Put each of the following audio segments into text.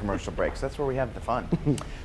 commercial breaks. That's where we have the fun.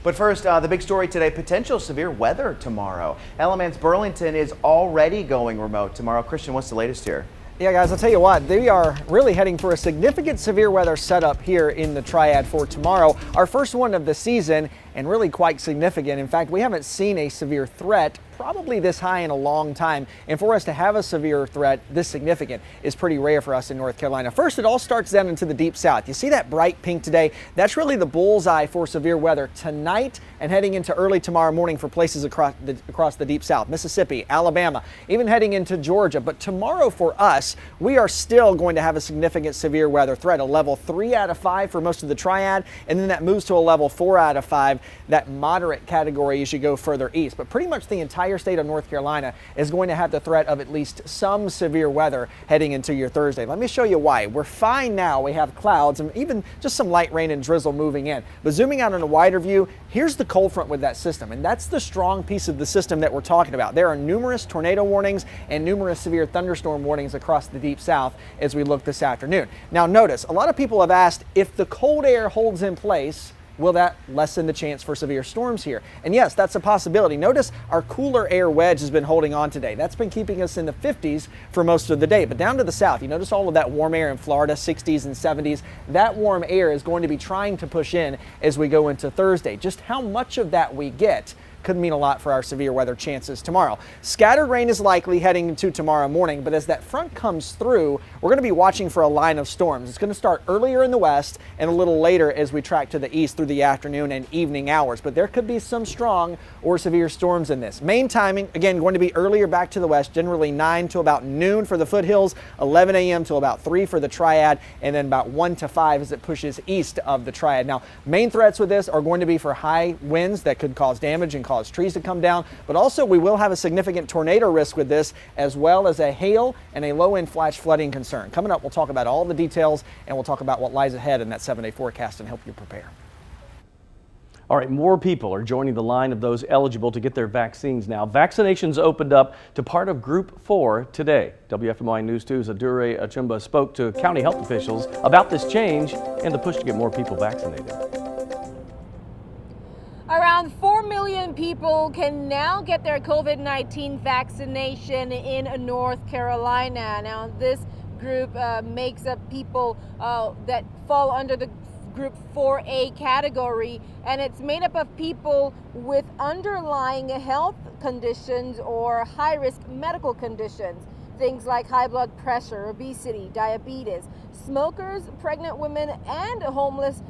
But first, the big story today, potential severe weather tomorrow. Elements Burlington is already going remote tomorrow. Christian, what's the latest here? Yeah, guys, I'll tell you what, they are really heading for a significant severe weather setup here in the Triad for tomorrow. Our first one of the season, and really quite significant. In fact, we haven't seen a severe threat probably this high in a long time. And for us to have a severe threat this significant is pretty rare for us in North Carolina. First, it all starts down into the deep south. You see that bright pink today? That's really the bullseye for severe weather tonight and heading into early tomorrow morning for places across the deep south, Mississippi, Alabama, even heading into Georgia. But tomorrow for us, we are still going to have a significant severe weather threat, a level 3 out of 5 for most of the Triad, and then that moves to a level 4 out of 5, that moderate category as you go further east. But pretty much the entire state of North Carolina is going to have the threat of at least some severe weather heading into your Thursday. Let me show you why. We're fine now. We have clouds and even just some light rain and drizzle moving in. But zooming out on a wider view, here's the cold front with that system, and that's the strong piece of the system that we're talking about. There are numerous tornado warnings and numerous severe thunderstorm warnings across the deep south as we look this afternoon. Now notice, a lot of people have asked if the cold air holds in place, will that lessen the chance for severe storms here? And yes, that's a possibility. Notice our cooler air wedge has been holding on today. That's been keeping us in the 50s for most of the day. But down to the south, you notice all of that warm air in Florida, 60s and 70s. That warm air is going to be trying to push in as we go into Thursday. Just how much of that we get could mean a lot for our severe weather chances tomorrow. Scattered rain is likely heading into tomorrow morning, but as that front comes through, we're going to be watching for a line of storms. It's going to start earlier in the west and a little later as we track to the east through the afternoon and evening hours. But there could be some strong or severe storms in this. Main timing, again, going to be earlier back to the west, generally 9 to about noon for the foothills, 11 a.m. to about 3 for the Triad, and then about 1 to 5 as it pushes east of the Triad. Now, main threats with this are going to be for high winds that could cause damage and cause trees to come down, but also we will have a significant tornado risk with this, as well as a hail and a low-end flash flooding concern. Coming up, we'll talk about all the details and we'll talk about what lies ahead in that 7-day forecast and help you prepare. All right, more people are joining the line of those eligible to get their vaccines now. Vaccinations opened up to part of Group 4 today. WFMY News 2's Adure Achumba spoke to county health officials about this change and the push to get more people vaccinated. Around 4 million people can now get their COVID-19 vaccination in North Carolina. Now, this group makes up people that fall under the Group 4A category, and it's made up of people with underlying health conditions or high-risk medical conditions. Things like high blood pressure, obesity, diabetes, smokers, pregnant women, and homeless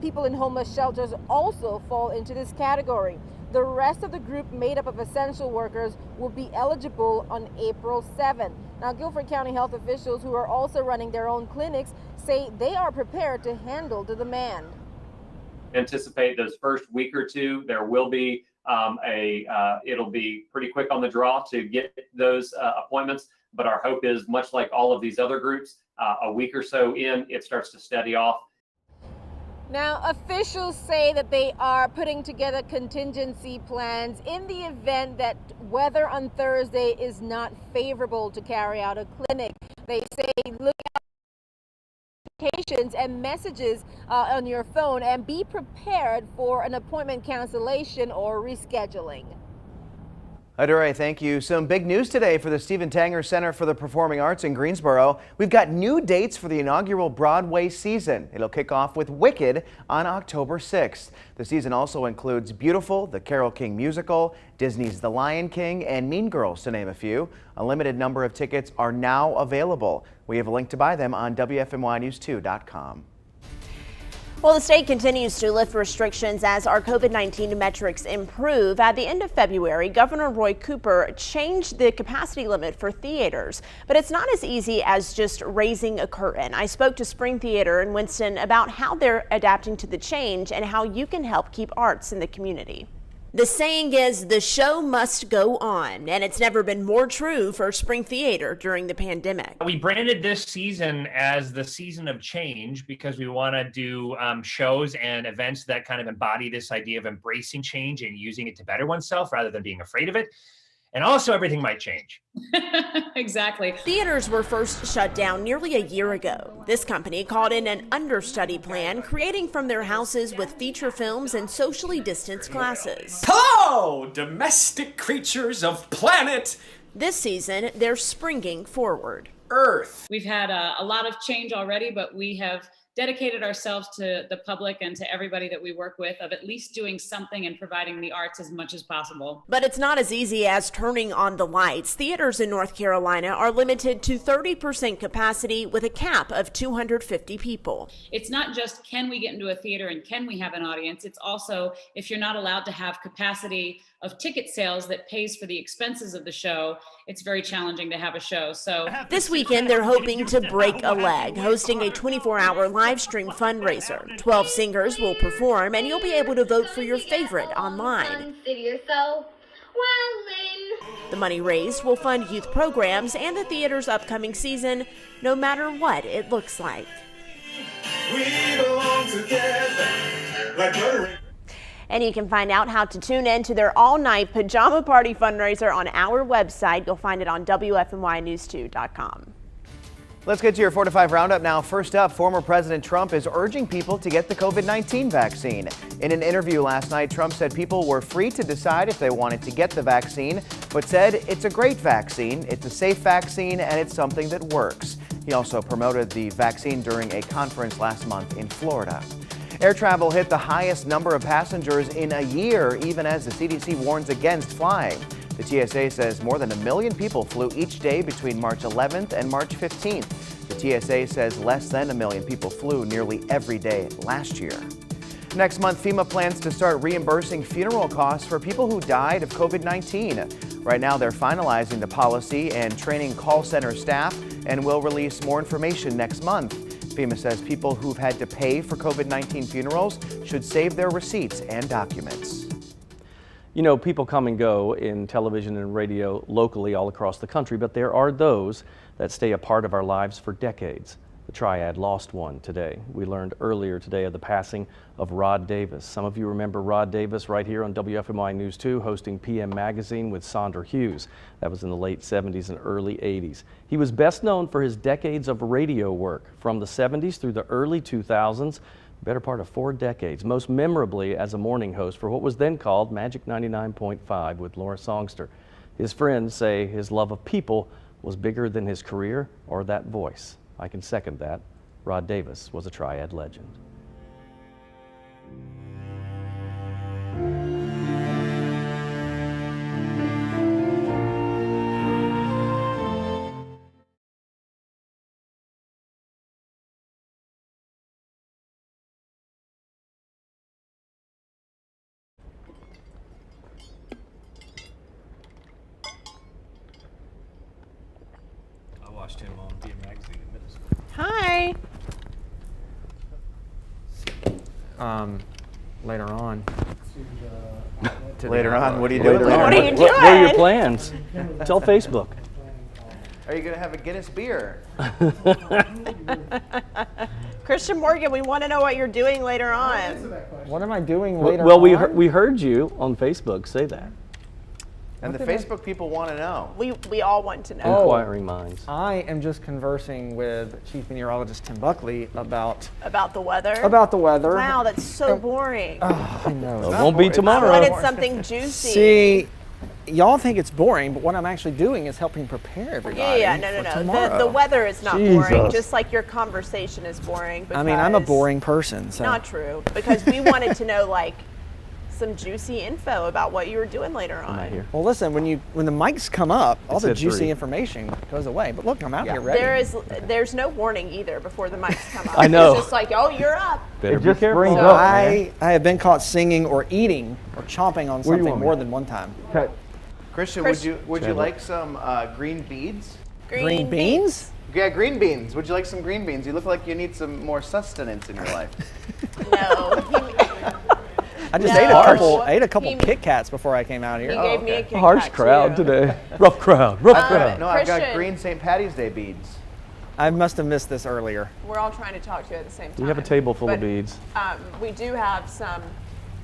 people in homeless shelters also fall into this category. The rest of the group, made up of essential workers, will be eligible on April 7th. Now, Guilford County health officials, who are also running their own clinics, say they are prepared to handle the demand. Anticipate those first week or two, there will be it'll be pretty quick on the draw to get those appointments. But our hope is, much like all of these other groups, a week or so in, it starts to steady off. Now, officials say that they are putting together contingency plans in the event that weather on Thursday is not favorable to carry out a clinic. They say look out for notifications and messages on your phone and be prepared for an appointment cancellation or rescheduling. Adure, thank you. Some big news today for the Stephen Tanger Center for the Performing Arts in Greensboro. We've got new dates for the inaugural Broadway season. It'll kick off with Wicked on October 6th. The season also includes Beautiful, the Carole King musical, Disney's The Lion King, and Mean Girls, to name a few. A limited number of tickets are now available. We have a link to buy them on WFMYnews2.com. Well, the state continues to lift restrictions as our COVID-19 metrics improve. At the end of February, Governor Roy Cooper changed the capacity limit for theaters, but it's not as easy as just raising a curtain. I spoke to Spring Theater in Winston about how they're adapting to the change and how you can help keep arts in the community. The saying is, the show must go on, and it's never been more true for Spring Theater during the pandemic. We branded this season as the season of change because we want to do shows and events that kind of embody this idea of embracing change and using it to better oneself rather than being afraid of it. And also everything might change. Exactly. Theaters were first shut down nearly a year ago. This company called in an understudy plan, creating from their houses with feature films and socially distanced classes. Hello, domestic creatures of planet This season, they're springing forward. Earth. We've had a lot of change already, but we have dedicated ourselves to the public and to everybody that we work with of at least doing something and providing the arts as much as possible. But it's not as easy as turning on the lights. Theaters in North Carolina are limited to 30% capacity with a cap of 250 people. It's not just can we get into a theater and can we have an audience, it's also if you're not allowed to have capacity of ticket sales that pays for the expenses of the show, it's very challenging to have a show. So this weekend, they're hoping to break a leg, hosting a 24-hour live stream fundraiser. 12 singers will perform, and you'll be able to vote for your favorite online. The money raised will fund youth programs and the theater's upcoming season, no matter what it looks like. We belong together like butter. And you can find out how to tune in to their all-night pajama party fundraiser on our website. You'll find it on WFMYnews2.com. Let's get to your Fortified Roundup now. First up, former President Trump is urging people to get the COVID-19 vaccine. In an interview last night, Trump said people were free to decide if they wanted to get the vaccine, but said it's a great vaccine, it's a safe vaccine, and it's something that works. He also promoted the vaccine during a conference last month in Florida. Air travel hit the highest number of passengers in a year, even as the CDC warns against flying. The TSA says more than 1 million people flew each day between March 11th and March 15th. The TSA says less than 1 million people flew nearly every day last year. Next month, FEMA plans to start reimbursing funeral costs for people who died of COVID-19. Right now, they're finalizing the policy and training call center staff and will release more information next month. FEMA says people who've had to pay for COVID-19 funerals should save their receipts and documents. You know, people come and go in television and radio locally all across the country, but there are those that stay a part of our lives for decades. The Triad lost one today. We learned earlier today of the passing of Rod Davis. Some of you remember Rod Davis right here on WFMY News 2, hosting PM Magazine with Sandra Hughes. That was in the late 70s and early 80s. He was best known for his decades of radio work from the 70s through the early 2000s, better part of 4 decades, most memorably as a morning host for what was then called Magic 99.5 with Laura Songster. His friends say his love of people was bigger than his career or that voice. I can second that. Rod Davis was a Triad legend. I watched him on PM Magazine in middle school. Hi. Later on. Later on, what are you doing later? What are you doing? What are your plans? Tell Facebook. Are you going to have a Guinness beer? Christian Morgan, we want to know what you're doing later on. What am I doing later Well, on? we heard you on Facebook say that. And the Facebook people want to know. We all want to know. Oh. Inquiring minds. I am just conversing with Chief Meteorologist Tim Buckley about About the weather? the weather. Wow, that's so boring. I know. It won't be I tomorrow. wanted something juicy. See, y'all think it's boring, but what I'm actually doing is helping prepare everybody. Yeah, for no. tomorrow. The weather is not boring, Jesus. just like your conversation is boring. I mean, I'm a because- boring person, so. Not true, because we wanted to know like some juicy info about what you were doing later on. I'm not here. Well, listen, when the mics come up, all It the said juicy 3. information goes away. But look, I'm out here ready. There's no warning either before the mics come up. I know. It's just like, oh, you're up. Better be careful. So- I have been caught singing or eating or chomping on something want me? more than one time. Christian, would you like some green beans? Green beans? Yeah, green beans. Would you like some green beans? You look like you need some more sustenance in your life. No. I just No. ate a couple He- Kit Kats before I came out He here. gave me a Kit Harsh Kat, crowd too. today. Rough crowd. Rough crowd. No, I've got Christian. green St. Patty's Day beads. I must have missed this earlier. We're all trying to talk to you at the same time. We have a table full of But, beads. We do have some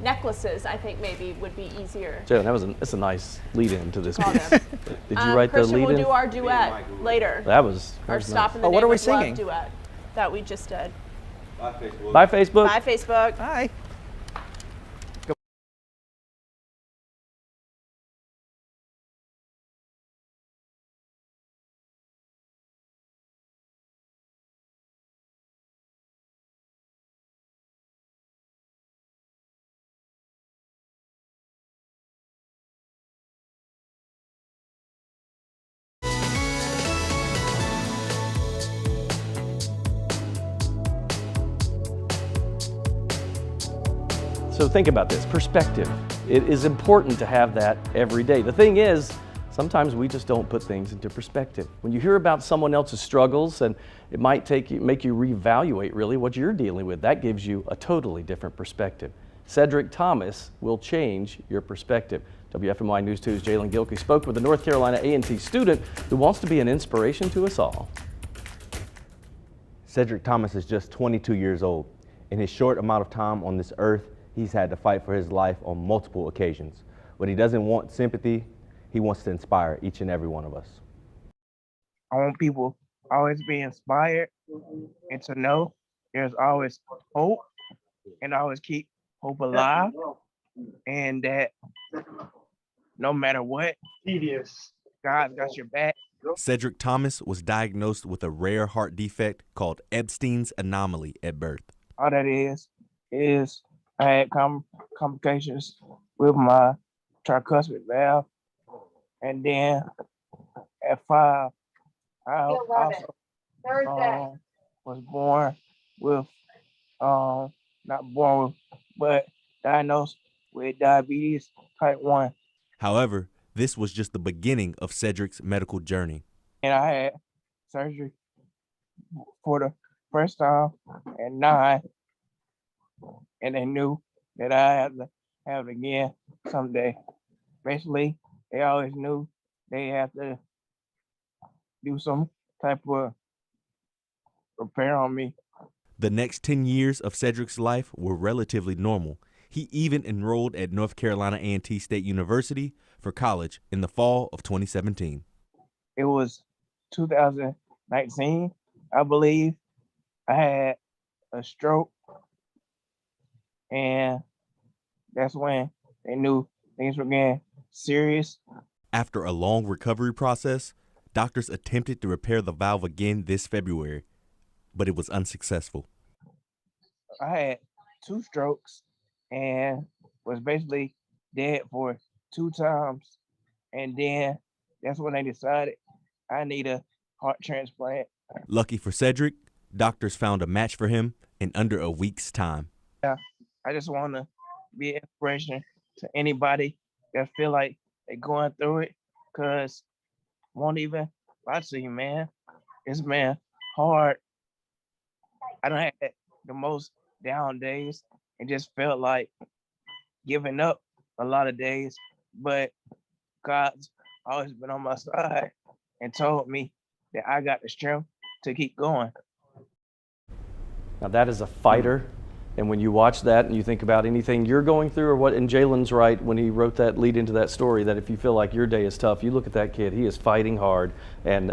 necklaces, I think maybe would be easier. Jalen, that's a nice lead-in to this Call piece. them. Did you write the Christian, lead-in? we'll do our duet later. That was Our Stop in the Oh, what Name are we of Love singing? duet that we just did. Bye, Facebook. Bye, Facebook. Hi. So think about this, perspective. It is important to have that every day. The thing is, sometimes we just don't put things into perspective. When you hear about someone else's struggles, and it might make you reevaluate really what you're dealing with, that gives you a totally different perspective. Cedric Thomas will change your perspective. WFMY News 2's Jalen Gilkey spoke with a North Carolina A&T student who wants to be an inspiration to us all. Cedric Thomas is just 22 years old. In his short amount of time on this earth, he's had to fight for his life on multiple occasions. But he doesn't want sympathy, he wants to inspire each and every one of us. I want people always be inspired and to know there's always hope and always keep hope alive, and that no matter what, God's got your back. Cedric Thomas was diagnosed with a rare heart defect called Epstein's anomaly at birth. All that is I had complications with my tricuspid valve, and then at 5, I also was born with, not born with, but diagnosed with diabetes type 1. However, this was just the beginning of Cedric's medical journey. And I had surgery for the first time at 9, and they knew that I had to have it again someday. Basically, they always knew they had to do some type of repair on me. The next 10 years of Cedric's life were relatively normal. He even enrolled at North Carolina A&T State University for college in the fall of 2017. It was 2019, I believe. I had a stroke, and that's when they knew things were getting serious. After a long recovery process, doctors attempted to repair the valve again this February, but it was unsuccessful. I had 2 strokes and was basically dead for 2 times. And then that's when they decided I need a heart transplant. Lucky for Cedric, doctors found a match for him in under a week's time. Yeah, I just want to be an inspiration to anybody that feel like they're going through it, because won't even lie to you, man. It's been hard. I done had the most down days and just felt like giving up a lot of days, but God's always been on my side and told me that I got the strength to keep going. Now that is a fighter, and when you watch that and you think about anything you're going through or what, and Jalen's right when he wrote that lead into that story, that if you feel like your day is tough, you look at that kid, he is fighting hard, and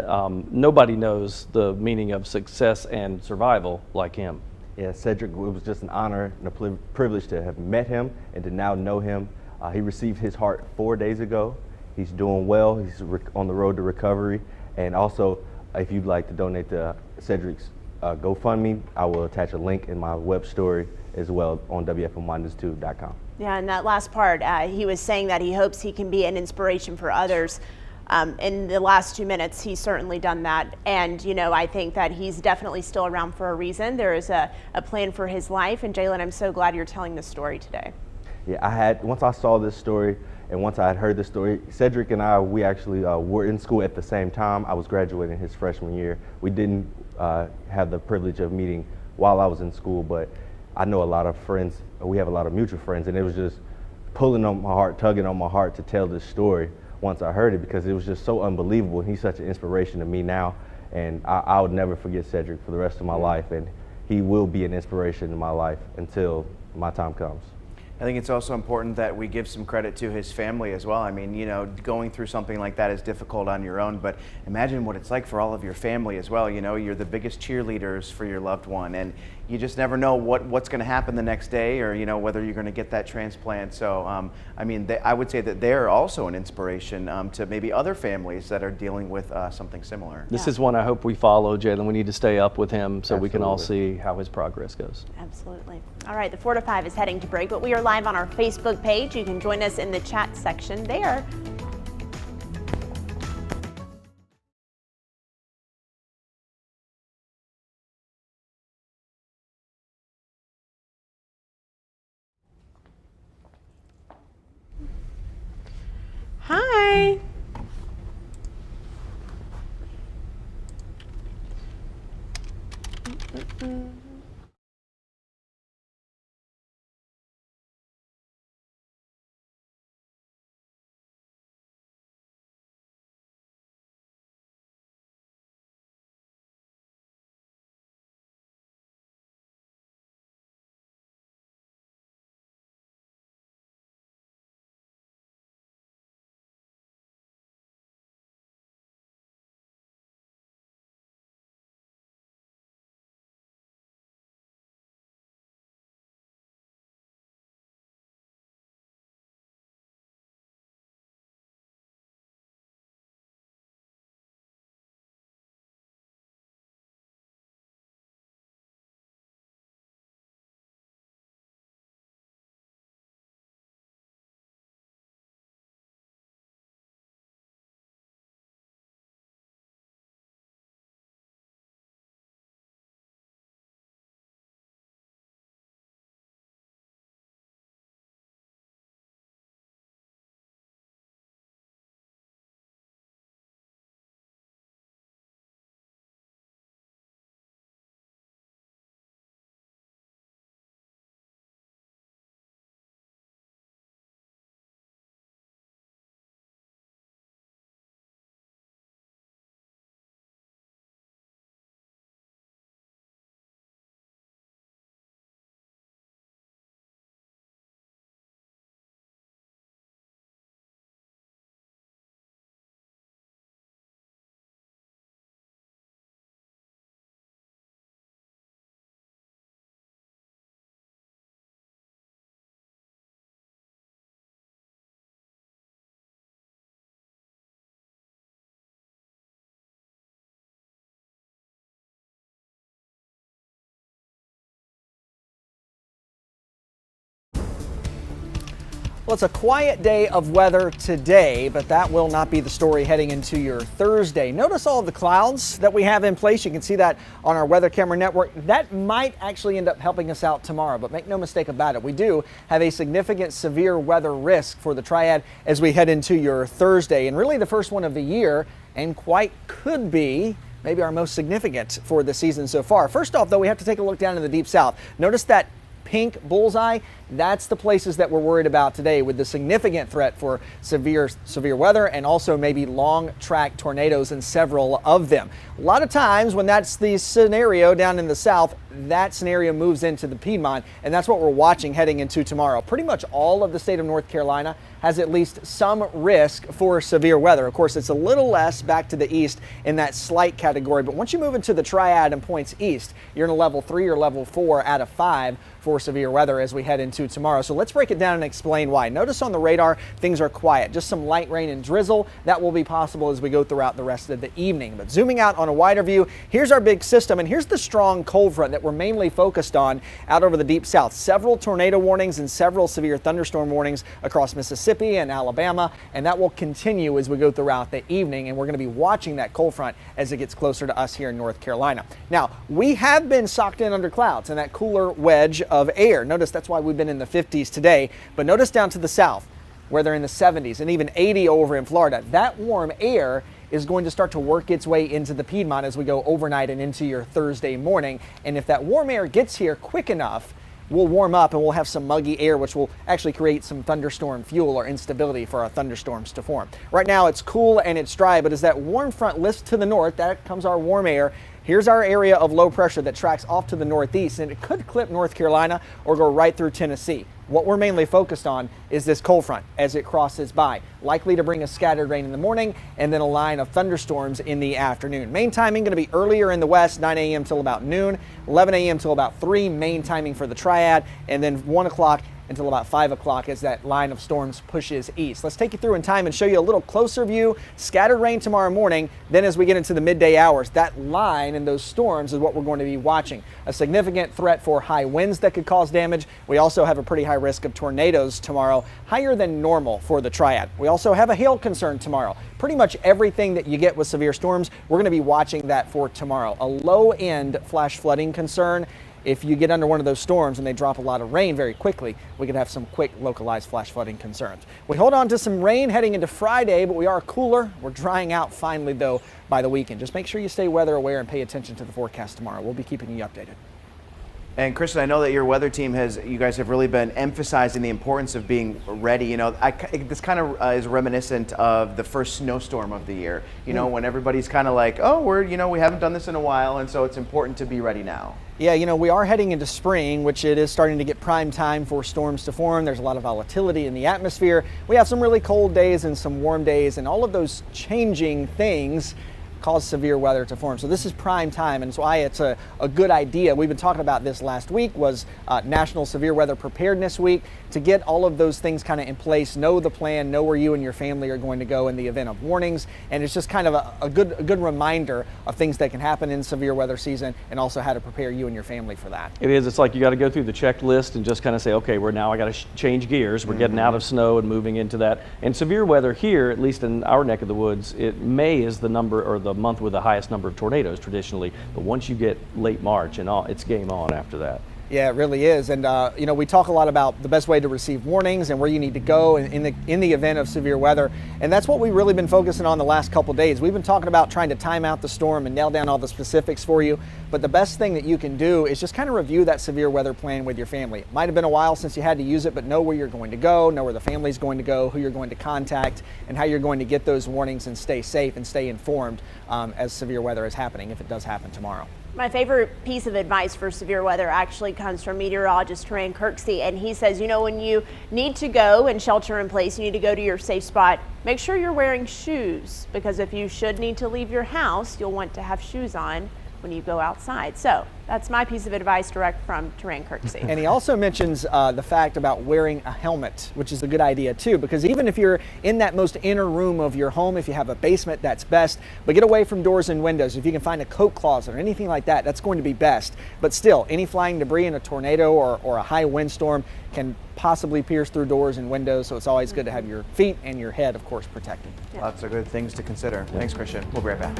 nobody knows the meaning of success and survival like him. Yeah, Cedric, it was just an honor and a privilege to have met him and to now know him. He received his heart 4 days ago. He's doing well. He's on the road to recovery. And also, if you'd like to donate to Cedric's GoFundMe, I will attach a link in my web story as well on WFMYnews2.com. Yeah, and that last part, he was saying that he hopes he can be an inspiration for others. In the last 2 minutes, he's certainly done that. And, you know, I think that he's definitely still around for a reason. There is a plan for his life. And Jalen, I'm so glad you're telling this story today. Yeah, once I saw this story and once I had heard this story, Cedric and I, we actually were in school at the same time. I was graduating his freshman year. We didn't have the privilege of meeting while I was in school, but I know a lot of friends, we have a lot of mutual friends, and it was just pulling on my heart, tugging on my heart to tell this story once I heard it, because it was just so unbelievable. He's such an inspiration to me now, and I would never forget Cedric for the rest of my life, and he will be an inspiration in my life until my time comes. I think it's also important that we give some credit to his family as well. I mean, you know, going through something like that is difficult on your own, but imagine what it's like for all of your family as well. You know, you're the biggest cheerleaders for your loved one, and you just never know what's going to happen the next day, or, you know, whether you're going to get that transplant. So, I mean, I would say that they're also an inspiration to maybe other families that are dealing with something similar. This is one I hope we follow, Jalen. We need to stay up with him so we can all Absolutely. see how his progress goes. Absolutely. All right, the 4 to 5 is heading to break, but we are live on our Facebook page. You can join us in the chat section there. Hi. Well, it's a quiet day of weather today, but that will not be the story heading into your Thursday. Notice all of the clouds that we have in place. You can see that on our weather camera network. That might actually end up helping us out tomorrow, but make no mistake about it. We do have a significant severe weather risk for the Triad as we head into your Thursday, and really the first one of the year, and quite could be maybe our most significant for the season so far. First off, though, we have to take a look down in the deep south. Notice that pink bullseye. That's the places that we're worried about today with the significant threat for severe weather and also maybe long track tornadoes in several of them. A lot of times when that's the scenario down in the south, that scenario moves into the Piedmont, and that's what we're watching heading into tomorrow. Pretty much all of the state of North Carolina has at least some risk for severe weather. Of course, it's a little less back to the east in that slight category, but once you move into the Triad and points east, you're in a level 3 or level 4 out of 5 for severe weather as we head into tomorrow. So let's break it down and explain why. Notice on the radar, things are quiet. Just some light rain and drizzle. That will be possible as we go throughout the rest of the evening. But zooming out on a wider view, here's our big system, and here's the strong cold front that we're mainly focused on out over the deep south. Several tornado warnings and several severe thunderstorm warnings across Mississippi and Alabama, and that will continue as we go throughout the evening, and we're going to be watching that cold front as it gets closer to us here in North Carolina. Now, we have been socked in under clouds and that cooler wedge of air. Notice that's why we've been in the 50s today, but notice down to the south where they're in the 70s and even 80 over in Florida. That warm air is going to start to work its way into the Piedmont as we go overnight and into your Thursday morning. And if that warm air gets here quick enough, we'll warm up and we'll have some muggy air, which will actually create some thunderstorm fuel or instability for our thunderstorms to form. Right now it's cool and it's dry, but as that warm front lifts to the north, that comes our warm air. Here's our area of low pressure that tracks off to the northeast, and it could clip North Carolina or go right through Tennessee. What we're mainly focused on is this cold front as it crosses by, likely to bring a scattered rain in the morning and then a line of thunderstorms in the afternoon. Main timing going to be earlier in the west, 9 a.m. till about noon, 11 a.m. till about 3, main timing for the triad, and then 1 o'clock until about 5 o'clock as that line of storms pushes east. Let's take you through in time and show you a little closer view. Scattered rain tomorrow morning. Then as we get into the midday hours, that line and those storms is what we're going to be watching. A significant threat for high winds that could cause damage. We also have a pretty high risk of tornadoes tomorrow, higher than normal for the triad. We also have a hail concern tomorrow. Pretty much everything that you get with severe storms, we're going to be watching that for tomorrow. A low end flash flooding concern. If you get under one of those storms and they drop a lot of rain very quickly, we could have some quick localized flash flooding concerns. We hold on to some rain heading into Friday, but we are cooler. We're drying out finally, though, by the weekend. Just make sure you stay weather aware and pay attention to the forecast tomorrow. We'll be keeping you updated. And Kristen, I know that your weather team you guys have really been emphasizing the importance of being ready. You know, this kind of is reminiscent of the first snowstorm of the year. You know, when everybody's kind of like, oh, we haven't done this in a while, and so it's important to be ready now. Yeah, you know, we are heading into spring, which it is starting to get prime time for storms to form. There's a lot of volatility in the atmosphere. We have some really cold days and some warm days, and all of those changing things cause severe weather to form. So this is prime time, and that's why it's a good idea. We've been talking about this last week, was National Severe Weather Preparedness Week, to get all of those things kind of in place, know the plan, know where you and your family are going to go in the event of warnings, and it's just kind of a good reminder of things that can happen in severe weather season and also how to prepare you and your family for that. It is. It's like you got to go through the checklist and just kind of say, okay, I got to change gears. We're getting out of snow and moving into that. And severe weather here, at least in our neck of the woods, May is the number or the month with the highest number of tornadoes traditionally. But once you get late March and all, it's game on after that. Yeah, it really is. And, you know, we talk a lot about the best way to receive warnings and where you need to go in the event of severe weather. And that's what we've really been focusing on the last couple days. We've been talking about trying to time out the storm and nail down all the specifics for you. But the best thing that you can do is just kind of review that severe weather plan with your family. It might have been a while since you had to use it, but know where you're going to go, know where the family's going to go, who you're going to contact, and how you're going to get those warnings and stay safe and stay informed as severe weather is happening, if it does happen tomorrow. My favorite piece of advice for severe weather actually comes from meteorologist Terran Kirksey, and he says, you know, when you need to go and shelter in place, you need to go to your safe spot, make sure you're wearing shoes, because if you should need to leave your house, you'll want to have shoes on when you go outside. So that's my piece of advice direct from Terran Kirksey. And he also mentions the fact about wearing a helmet, which is a good idea too, because even if you're in that most inner room of your home, if you have a basement, that's best, but get away from doors and windows. If you can find a coat closet or anything like that, that's going to be best. But still, any flying debris in a tornado or a high windstorm can possibly pierce through doors and windows, so it's always good to have your feet and your head, of course, protected. Yeah. Lots of good things to consider. Thanks, Christian. We'll be right back.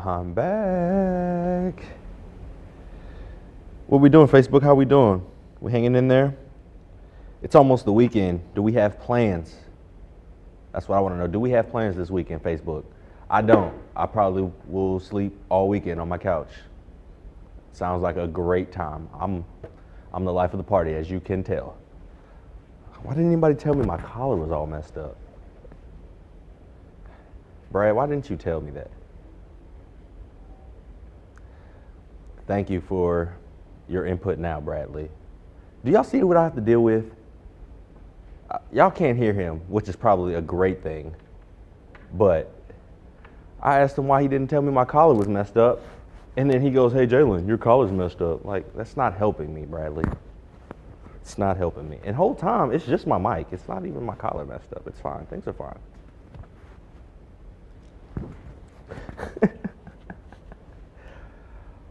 I'm back. What we doing, Facebook? How we doing? We hanging in there? It's almost the weekend. Do we have plans? That's what I want to know. Do we have plans this weekend, Facebook? I don't. I probably will sleep all weekend on my couch. Sounds like a great time. I'm the life of the party, as you can tell. Why didn't anybody tell me my collar was all messed up? Brad, why didn't you tell me that? Thank you for your input now, Bradley. Do y'all see what I have to deal with? Y'all can't hear him, which is probably a great thing. But I asked him why he didn't tell me my collar was messed up. And then he goes, hey, Jalen, your collar's messed up. Like, that's not helping me, Bradley. It's not helping me. And the whole time, it's just my mic. It's not even my collar messed up. It's fine. Things are fine.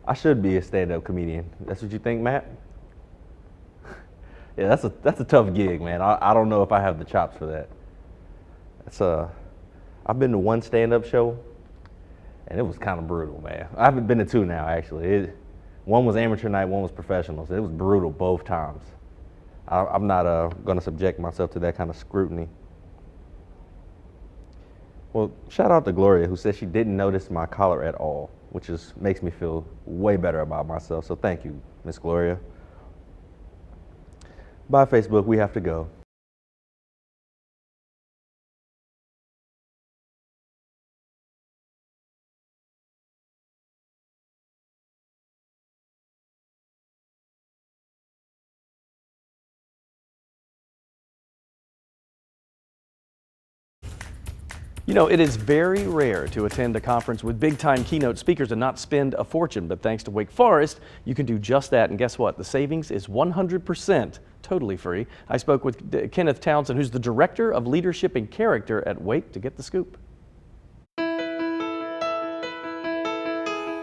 I should be a stand-up comedian. That's what you think, Matt? Yeah, that's a tough gig, man. I don't know if I have the chops for that. I've been to one stand-up show, and it was kind of brutal, man. I haven't been to two now, actually. One was amateur night, one was professional, so it was brutal both times. I'm not going to subject myself to that kind of scrutiny. Well, shout out to Gloria, who said she didn't notice my collar at all, which makes me feel way better about myself. So thank you, Miss Gloria. Bye, Facebook. We have to go. You know, it is very rare to attend a conference with big-time keynote speakers and not spend a fortune, but thanks to Wake Forest, you can do just that. And guess what? The savings is 100% totally free. I spoke with Kenneth Townsend, who's the Director of Leadership and Character at Wake, to get the scoop.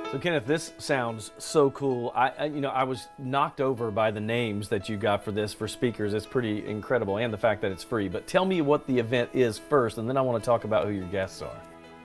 So Kenneth, this sounds so cool. I was knocked over by the names that you got for this for speakers. It's pretty incredible, and the fact that it's free. But tell me what the event is first, and then I want to talk about who your guests are.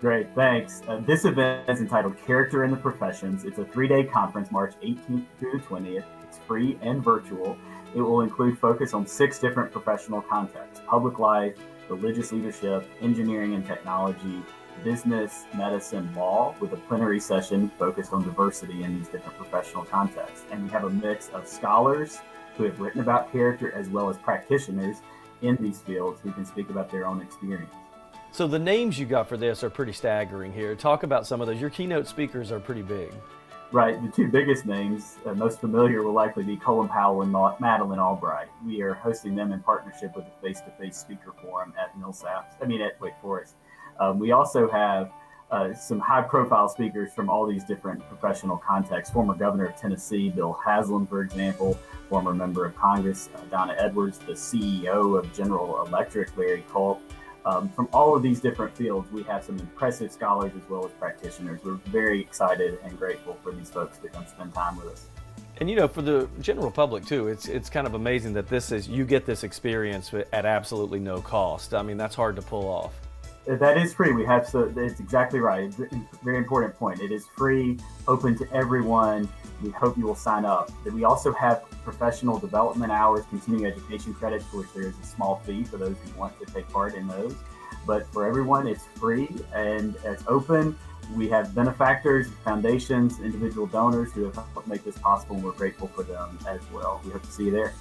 Great, thanks. This event is entitled Character in the Professions. It's a 3-day conference, March 18th through the 20th. It's free and virtual. It will include focus on 6 different professional contexts: public life, religious leadership, engineering and technology, business, medicine, law, with a plenary session focused on diversity in these different professional contexts. And we have a mix of scholars who have written about character as well as practitioners in these fields who can speak about their own experience. So the names you got for this are pretty staggering here. Talk about some of those. Your keynote speakers are pretty big. Right, the 2 biggest names, most familiar, will likely be Colin Powell and Madeline Albright. We are hosting them in partnership with the Face-to-Face Speaker Forum at at Wake Forest. We also have some high-profile speakers from all these different professional contexts. Former Governor of Tennessee, Bill Haslam, for example, former Member of Congress, Donna Edwards, the CEO of General Electric, Larry Culp. From all of these different fields, we have some impressive scholars as well as practitioners. We're very excited and grateful for these folks to come spend time with us. And you know, for the general public too, it's kind of amazing that you get this experience at absolutely no cost. I mean, that's hard to pull off. That is free. It's exactly right. Very important point. It is free, open to everyone. We hope you will sign up. We also have professional development hours, continuing education credits, for which there is a small fee for those who want to take part in those. But for everyone, it's free and it's open. We have benefactors, foundations, individual donors who have helped make this possible, and we're grateful for them as well. We hope to see you there.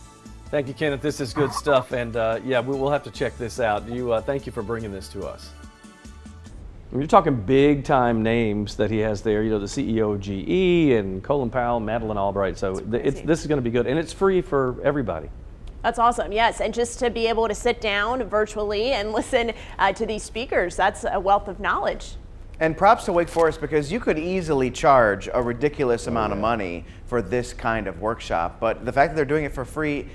Thank you, Kenneth. This is good stuff, and we'll have to check this out. Thank you for bringing this to us. You're talking big-time names that he has there. You know, the CEO of GE and Colin Powell, Madeline Albright. So this is going to be good, and it's free for everybody. That's awesome, yes. And just to be able to sit down virtually and listen to these speakers, that's a wealth of knowledge. And props to Wake Forest, because you could easily charge a ridiculous amount of money for this kind of workshop. But the fact that they're doing it for free,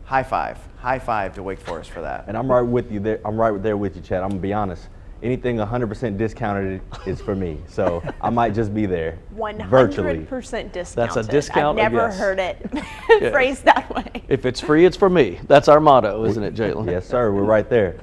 high five to Wake Forest for that. And I'm right with you there. I'm right there with you, Chad. I'm gonna be honest. Anything 100% discounted is for me. So I might just be there 100% discounted. That's a discount. I've never heard it phrased that way. If it's free, it's for me. That's our motto, isn't it, Jalen? Yes, sir. We're right there.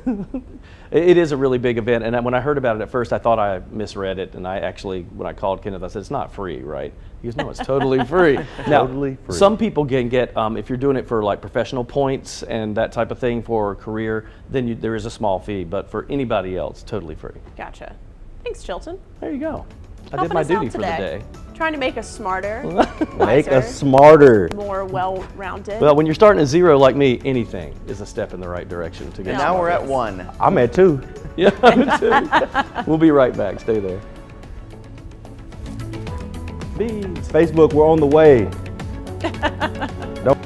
It is a really big event, and when I heard about it at first, I thought I misread it, and I actually, when I called Kenneth, I said, it's not free, right? He goes, no, it's totally free. Now, totally free. Some people can get, if you're doing it for like professional points and that type of thing for a career, then there is a small fee, but for anybody else, totally free. Gotcha. Thanks, Chilton. There you go. I did my duty for the day. Trying to make us smarter, make us smarter, more well-rounded. Well, when you're starting at 0 like me, anything is a step in the right direction to get. And now we're at 1. I'm at 2. Yeah, I'm at 2. We'll be right back. Stay there. Bees. Facebook, we're on the way. Don't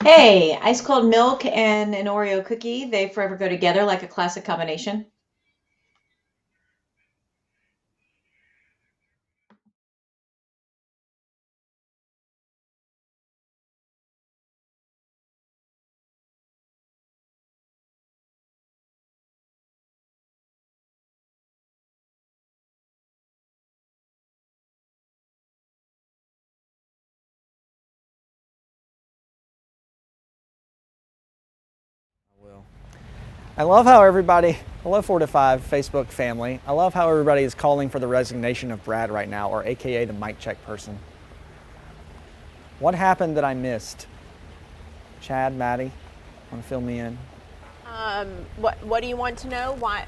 Hey, ice cold milk and an Oreo cookie, they forever go together like a classic combination. I love how everybody, hello 4 to 5 Facebook family, I love how everybody is calling for the resignation of Brad right now, or AKA the mic check person. What happened that I missed? Chad, Maddie, want to fill me in? What do you want to know? Why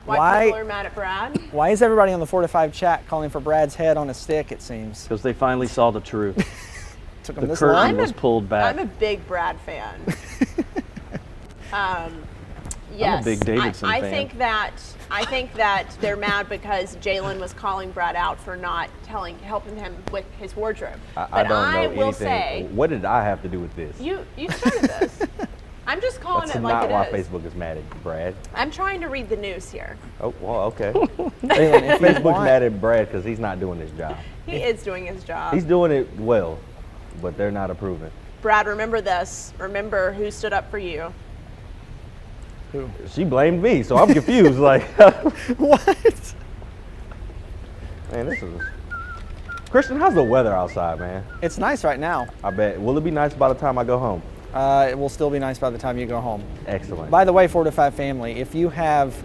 people are mad at Brad? Why is everybody on the 4 to 5 chat calling for Brad's head on a stick, it seems? Because they finally saw the truth. Took The them this curtain long? was pulled back. I'm a big Brad fan. Yes, I'm a big Davidson I fan. think that they're mad because Jalen was calling Brad out for not helping him with his wardrobe. I don't know I will anything. say, What did I have to do with this? you started this. I'm just calling That's it not like why it is. Facebook is mad at you, Brad. I'm trying to read the news here. Oh, well, okay. If you Facebook's want- mad at Brad because he's not doing his job. He is doing his job. He's doing it well, but they're not approving. Brad, remember this. Remember who stood up for you. Who? She blamed me, so I'm confused. Like, what? Man, this is. Christian, how's the weather outside, man? It's nice right now. I bet. Will it be nice by the time I go home? It will still be nice by the time you go home. Excellent. By the way, 4 to 5 family, if you have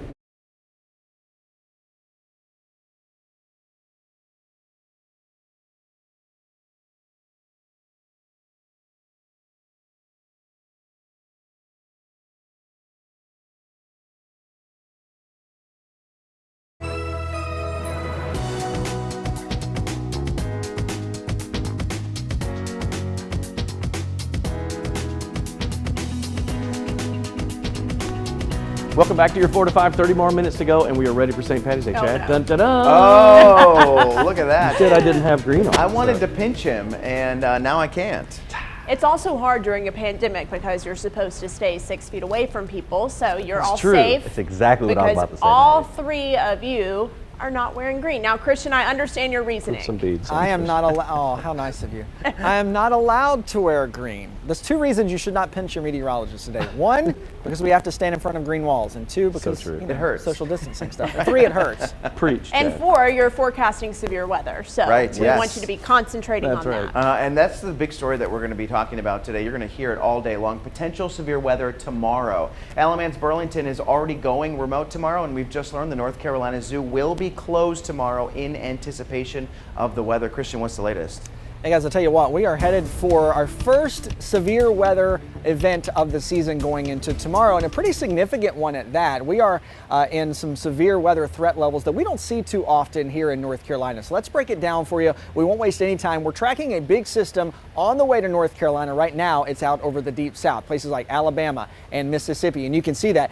Welcome back to your 4 to 5, 30 more minutes to go, and we are ready for St. Patty's Day, Chad. no. Dun, dun, dun. Oh, look at that. You said I didn't have green on. I wanted to pinch him, and now I can't. It's also hard during a pandemic because you're supposed to stay 6 feet away from people, so you're That's all true. safe. That's exactly what I was because about to say, all Maddie. 3 of you are not wearing green. Now, Christian, I understand your reasoning. Some beads. I am not allowed. Oh, how nice of you. I am not allowed to wear green. There's 2 reasons you should not pinch your meteorologist today. 1, because we have to stand in front of green walls, and 2, because true. you know, It hurts. social distancing stuff. And 3, it hurts. Preach, And Chad. 4, you're forecasting severe weather, so Right, we yes. want you to be concentrating That's on right. that. And that's the big story that we're going to be talking about today. You're going to hear it all day long. Potential severe weather tomorrow. Alamance Burlington is already going remote tomorrow, and we've just learned the North Carolina Zoo will be closed tomorrow in anticipation of the weather. Christian, what's the latest? Hey guys, I'll tell you what, we are headed for our first severe weather event of the season going into tomorrow, and a pretty significant one at that. We are in some severe weather threat levels that we don't see too often here in North Carolina. So let's break it down for you. We won't waste any time. We're tracking a big system on the way to North Carolina. Right now, it's out over the deep south, places like Alabama and Mississippi, and you can see that.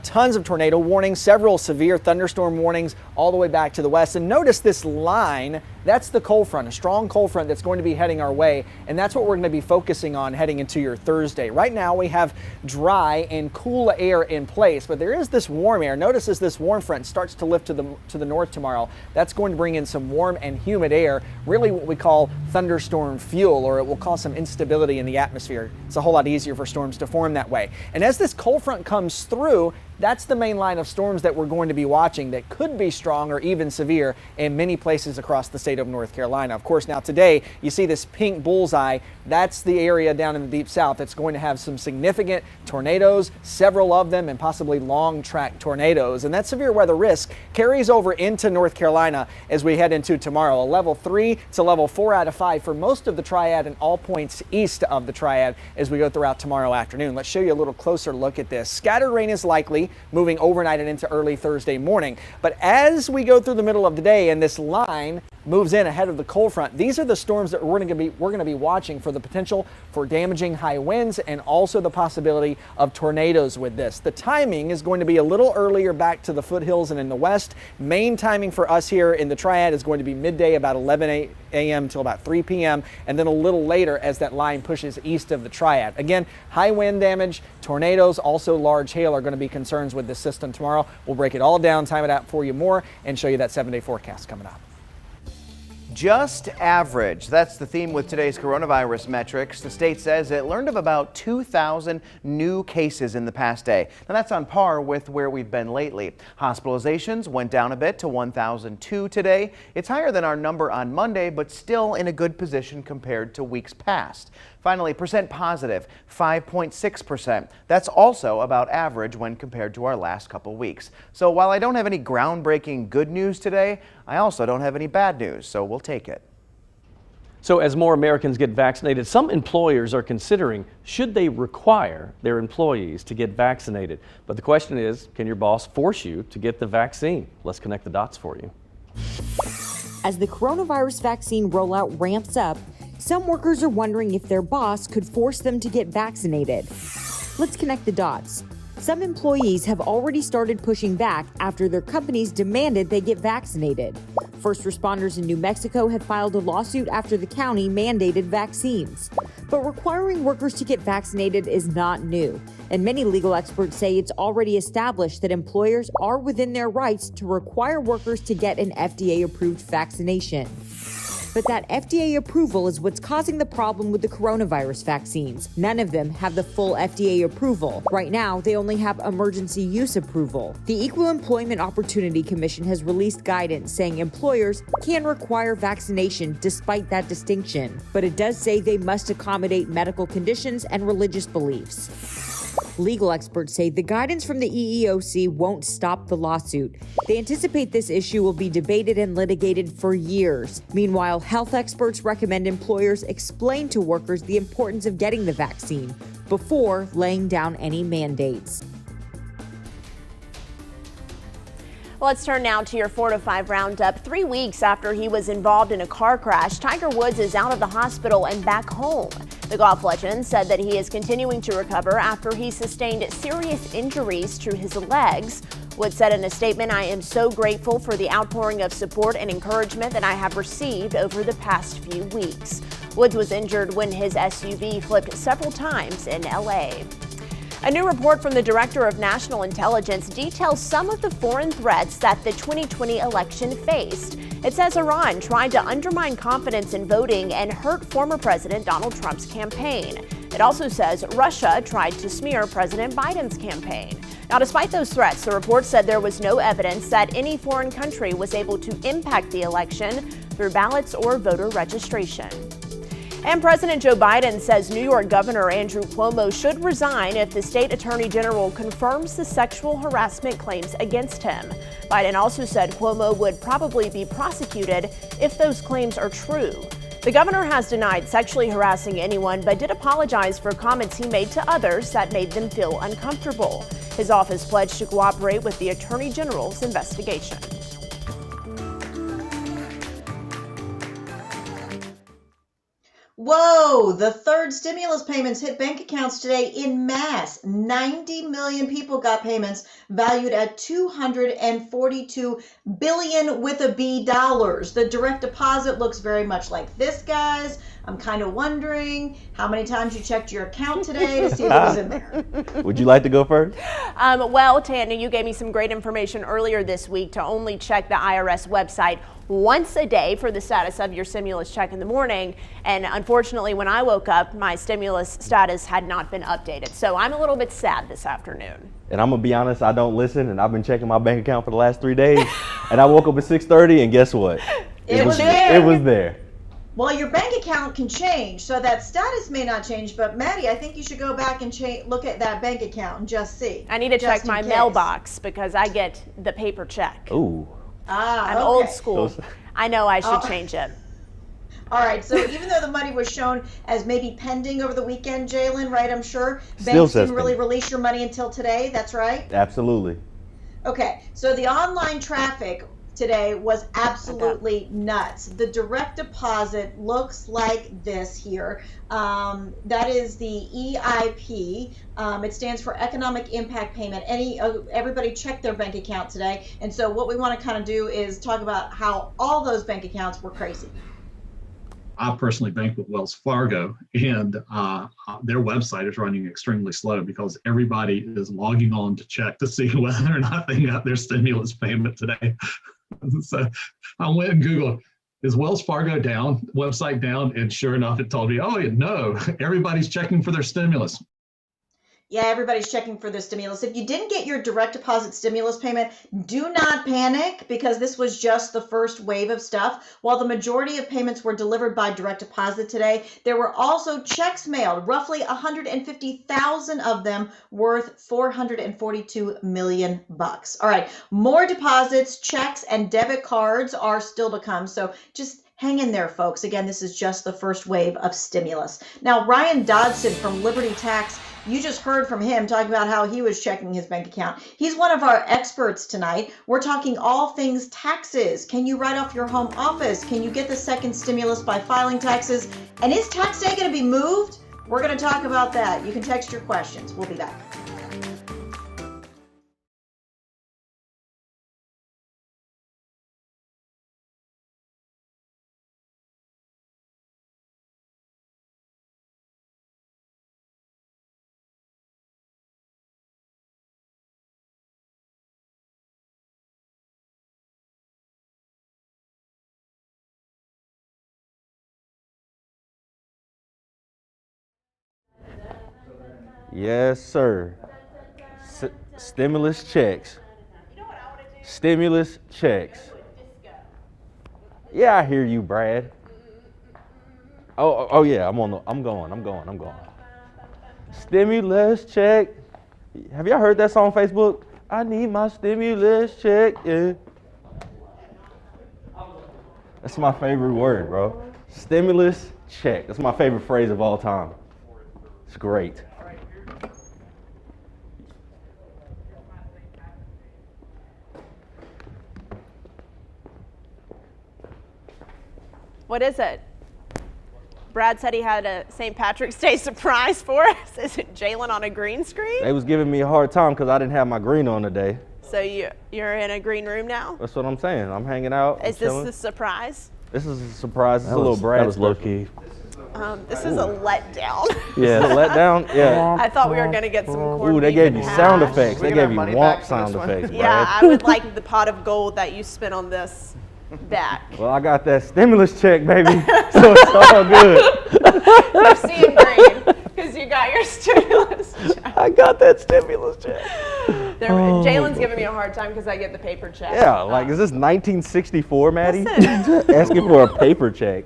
Tons of tornado warnings, several severe thunderstorm warnings all the way back to the west. And notice this line, that's the cold front, a strong cold front that's going to be heading our way. And that's what we're going to be focusing on heading into your Thursday. Right now we have dry and cool air in place, but there is this warm air. Notice as this warm front starts to lift to the north tomorrow, that's going to bring in some warm and humid air, really what we call thunderstorm fuel, or it will cause some instability in the atmosphere. It's a whole lot easier for storms to form that way. And as this cold front comes through, that's the main line of storms that we're going to be watching that could be strong or even severe in many places across the state of North Carolina. Of course, now today you see this pink bullseye. That's the area down in the deep south that's going to have some significant tornadoes, several of them, and possibly long track tornadoes. And that severe weather risk carries over into North Carolina as we head into tomorrow. A level 3 to level 4 out of 5 for most of the triad and all points east of the triad as we go throughout tomorrow afternoon. Let's show you a little closer look at this. Scattered rain is likely, moving overnight and into early Thursday morning. But as we go through the middle of the day and this line moves in ahead of the cold front. These are the storms that we're going to be watching for the potential for damaging high winds and also the possibility of tornadoes with this. The timing is going to be a little earlier back to the foothills and in the west. Main timing for us here in the Triad is going to be midday, about 11 a.m. till about 3 p.m. and then a little later as that line pushes east of the Triad. Again, high wind damage, tornadoes, also large hail are going to be concerns with this system tomorrow. We'll break it all down, time it out for you more, and show you that 7-day forecast coming up. Just average. That's the theme with today's coronavirus metrics. The state says it learned of about 2,000 new cases in the past day. Now that's on par with where we've been lately. Hospitalizations went down a bit to 1,002 today. It's higher than our number on Monday, but still in a good position compared to weeks past. Finally, percent positive, 5.6%. That's also about average when compared to our last couple weeks. So while I don't have any groundbreaking good news today, I also don't have any bad news, so we'll take it. So as more Americans get vaccinated, some employers are considering should they require their employees to get vaccinated. But the question is, can your boss force you to get the vaccine? Let's connect the dots for you. As the coronavirus vaccine rollout ramps up, some workers are wondering if their boss could force them to get vaccinated. Let's connect the dots. Some employees have already started pushing back after their companies demanded they get vaccinated. First responders in New Mexico have filed a lawsuit after the county mandated vaccines. But requiring workers to get vaccinated is not new, and many legal experts say it's already established that employers are within their rights to require workers to get an FDA-approved vaccination. But that FDA approval is what's causing the problem with the coronavirus vaccines. None of them have the full FDA approval. Right now, they only have emergency use approval. The Equal Employment Opportunity Commission has released guidance saying employers can require vaccination despite that distinction. But it does say they must accommodate medical conditions and religious beliefs. Legal experts say the guidance from the EEOC won't stop the lawsuit. They anticipate this issue will be debated and litigated for years. Meanwhile, health experts recommend employers explain to workers the importance of getting the vaccine before laying down any mandates. Let's turn now to your 4 to 5 roundup. 3 weeks after he was involved in a car crash, Tiger Woods is out of the hospital and back home. The golf legend said that he is continuing to recover after he sustained serious injuries to his legs. Woods said in a statement, "I am so grateful for the outpouring of support and encouragement that I have received over the past few weeks." Woods was injured when his SUV flipped several times in LA. A new report from the Director of National Intelligence details some of the foreign threats that the 2020 election faced. It says Iran tried to undermine confidence in voting and hurt former President Donald Trump's campaign. It also says Russia tried to smear President Biden's campaign. Now, despite those threats, the report said there was no evidence that any foreign country was able to impact the election through ballots or voter registration. And President Joe Biden says New York Governor Andrew Cuomo should resign if the state attorney general confirms the sexual harassment claims against him. Biden also said Cuomo would probably be prosecuted if those claims are true. The governor has denied sexually harassing anyone, but did apologize for comments he made to others that made them feel uncomfortable. His office pledged to cooperate with the attorney general's investigation. Whoa, the third stimulus payments hit bank accounts today in mass. 90 million people got payments valued at $242 billion with a B dollars. The direct deposit looks very much like this, guys. I'm kind of wondering how many times you checked your account today to see what was in there. Would you like to go first? Well, Tanya, you gave me some great information earlier this week to only check the IRS website once a day for the status of your stimulus check in the morning. And unfortunately, when I woke up, my stimulus status had not been updated. So I'm a little bit sad this afternoon. And I'm going to be honest, I don't listen, and I've been checking my bank account for the last 3 days. And I woke up at 6:30, and guess what? It was there. It was there. Well, your bank account can change, so that status may not change. But Maddie, I think you should go back and look at that bank account and just see. I need to check my mailbox because I get the paper check. Ooh. I'm old school. I know I should change it. All right, so even though the money was shown as maybe pending over the weekend, Jalen, right, I'm sure, Still banks didn't really pending. release your money until today, that's right? Absolutely. Okay, so the online traffic today was absolutely nuts. The direct deposit looks like this here. That is the EIP. It stands for Economic Impact Payment. Everybody checked their bank account today. And so what we want to kind of do is talk about how all those bank accounts were crazy. I personally bank with Wells Fargo, and their website is running extremely slow because everybody is logging on to check to see whether or not they got their stimulus payment today. So I went and Googled, is Wells Fargo down, website down? And sure enough, it told me, oh, no, everybody's checking for their stimulus. Yeah, everybody's checking for their stimulus. If you didn't get your direct deposit stimulus payment, do not panic because this was just the first wave of stuff. While the majority of payments were delivered by direct deposit today, there were also checks mailed, roughly 150,000 of them worth $442 million. All right, more deposits, checks, and debit cards are still to come. So just hang in there, folks. Again, this is just the first wave of stimulus. Now, Ryan Dodson from Liberty Tax, you just heard from him talking about how he was checking his bank account. He's one of our experts tonight. We're talking all things taxes. Can you write off your home office? Can you get the second stimulus by filing taxes? And is tax day going to be moved? We're going to talk about that. You can text your questions. We'll be back. Yes, sir. Stimulus checks. Stimulus checks. Yeah, I hear you, Brad. Oh yeah, I'm going. Stimulus check. Have y'all heard that song on Facebook? I need my stimulus check. Yeah. That's my favorite word, bro. Stimulus check. That's my favorite phrase of all time. It's great. What is it? Brad said he had a St. Patrick's Day surprise for us. Is it Jalen on a green screen? They was giving me a hard time because I didn't have my green on today. So you're in a green room now? That's what I'm saying. I'm hanging out. Is this the surprise? This is a surprise. It's a little Brad. That was low key. This is a letdown. Yeah, a letdown. Yeah. I thought we were gonna get some corned Ooh, they beef gave and you hash. sound effects. They gave you womp sound effects, Brad. Yeah, I would like the pot of gold that you spent on this back. Well, I got that stimulus check, baby, so it's all good. You're seeing green because you got your stimulus check. I got that stimulus check. Jalen's giving me a hard time because I get the paper check. Yeah, like, is this 1964, Maddie? Listen. Asking for a paper check.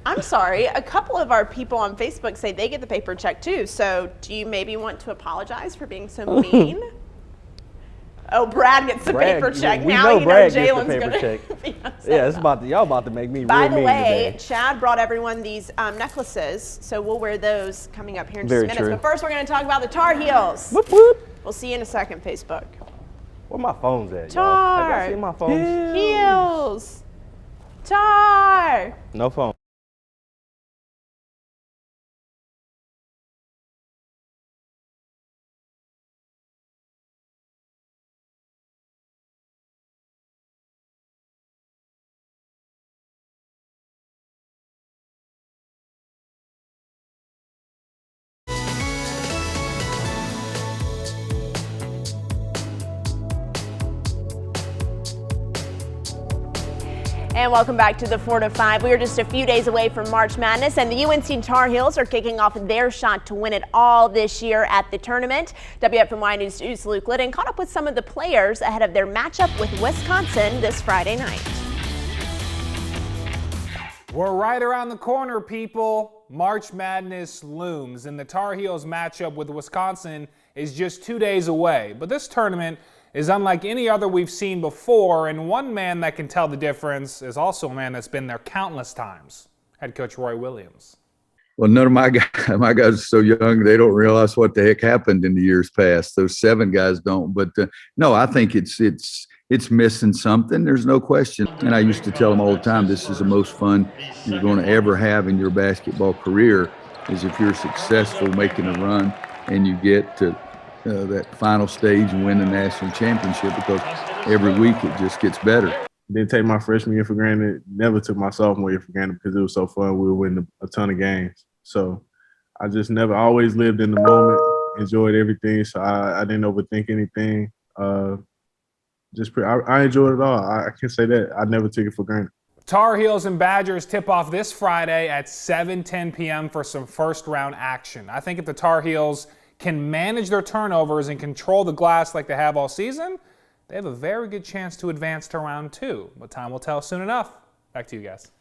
I'm sorry, a couple of our people on Facebook say they get the paper check too, so do you maybe want to apologize for being so mean? Oh, Brad gets the paper check. Now you know Jalen's going to be upset. Yeah, it's y'all about to make me By real the mean way, today. Chad brought everyone these necklaces, so we'll wear those coming up here in just Very minutes. true. But first, we're going to talk about the Tar Heels. Whoop, whoop. We'll see you in a second, Facebook. Where my phone's at, y'all? Tar. Have y'all seen my phone? Heels. Tar. No phone. And welcome back to the 4 to 5. We are just a few days away from March Madness, and the UNC Tar Heels are kicking off their shot to win it all this year at the tournament. WFMY News' Luke Liddon caught up with some of the players ahead of their matchup with Wisconsin this Friday night. We're right around the corner, people. March Madness looms, and the Tar Heels matchup with Wisconsin is just 2 days away. But this tournament is unlike any other we've seen before, and one man that can tell the difference is also a man that's been there countless times, head coach Roy Williams. Well, none of my guys are so young, they don't realize what the heck happened in the years past. Those 7 guys don't. But no, I think it's it's missing something. There's no question. And I used to tell them all the time, this is the most fun you're going to ever have in your basketball career, is if you're successful making a run and you get to that final stage and win the national championship, because every week it just gets better. Didn't take my freshman year for granted. Never took my sophomore year for granted because it was so fun. We were winning a ton of games. So I just never always lived in the moment, enjoyed everything. So I didn't overthink anything. I enjoyed it all. I can say that. I never took it for granted. Tar Heels and Badgers tip off this Friday at 7:10 p.m. for some first round action. I think if the Tar Heels can manage their turnovers and control the glass like they have all season, they have a very good chance to advance to round 2. But time will tell soon enough. Back to you guys.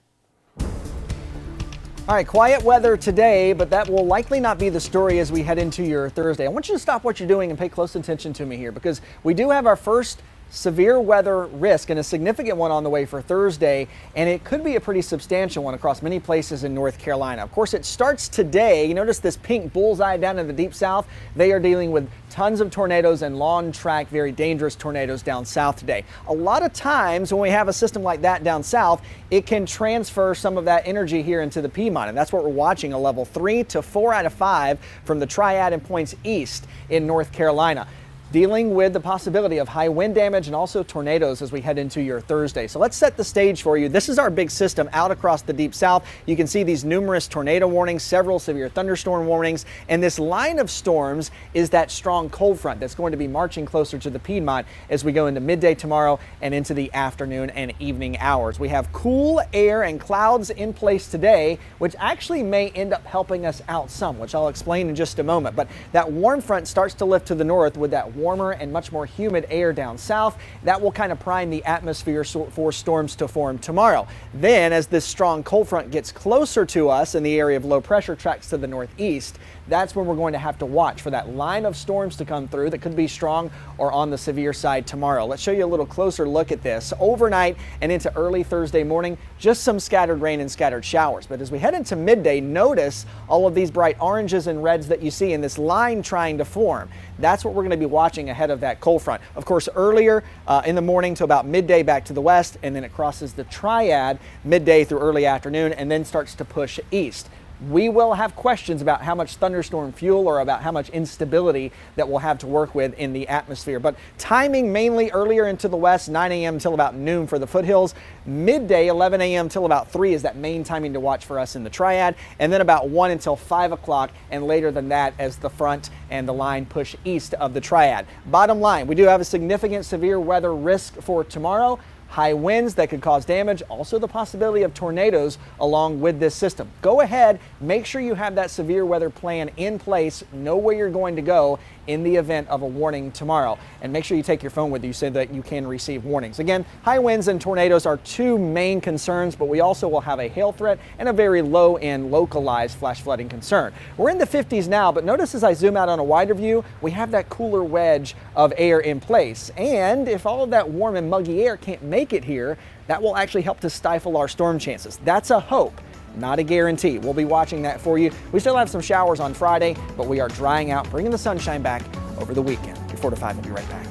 All right, quiet weather today, but that will likely not be the story as we head into your Thursday. I want you to stop what you're doing and pay close attention to me here, because we do have our first severe weather risk, and a significant one on the way for Thursday, and it could be a pretty substantial one across many places in North Carolina. Of course, it starts today. You notice this pink bullseye down in the deep south? They are dealing with tons of tornadoes and long track, very dangerous tornadoes down south today. A lot of times when we have a system like that down south, it can transfer some of that energy here into the Piedmont, and that's what we're watching, a level 3 to 4 out of 5 from the Triad and points east in North Carolina, dealing with the possibility of high wind damage and also tornadoes as we head into your Thursday. So let's set the stage for you. This is our big system out across the deep south. You can see these numerous tornado warnings, several severe thunderstorm warnings, and this line of storms is that strong cold front that's going to be marching closer to the Piedmont as we go into midday tomorrow and into the afternoon and evening hours. We have cool air and clouds in place today, which actually may end up helping us out some, which I'll explain in just a moment. But that warm front starts to lift to the north with that warmer and much more humid air down south. That will kind of prime the atmosphere for storms to form tomorrow. Then as this strong cold front gets closer to us in the area of low pressure tracks to the northeast, that's when we're going to have to watch for that line of storms to come through that could be strong or on the severe side tomorrow. Let's show you a little closer look at this. Overnight and into early Thursday morning, just some scattered rain and scattered showers. But as we head into midday, notice all of these bright oranges and reds that you see in this line trying to form. That's what we're going to be watching ahead of that cold front. Of course, earlier in the morning to about midday back to the west, and then it crosses the Triad midday through early afternoon and then starts to push east. We will have questions about how much thunderstorm fuel or about how much instability that we'll have to work with in the atmosphere. But timing mainly earlier into the west, 9 a.m. till about noon for the foothills. Midday, 11 a.m. till about 3 is that main timing to watch for us in the Triad. And then about 1 until 5 o'clock and later than that as the front and the line push east of the Triad. Bottom line, we do have a significant severe weather risk for tomorrow. High winds that could cause damage, also the possibility of tornadoes along with this system. Go ahead, make sure you have that severe weather plan in place, know where you're going to go in the event of a warning tomorrow. And make sure you take your phone with you so that you can receive warnings. Again, high winds and tornadoes are two main concerns, but we also will have a hail threat and a very low and localized flash flooding concern. We're in the 50s now, but notice as I zoom out on a wider view, we have that cooler wedge of air in place. And if all of that warm and muggy air can't make it here, that will actually help to stifle our storm chances. That's a hope, not a guarantee. We'll be watching that for you. We still have some showers on Friday, but we are drying out, bringing the sunshine back over the weekend. Your Fortified will be right back.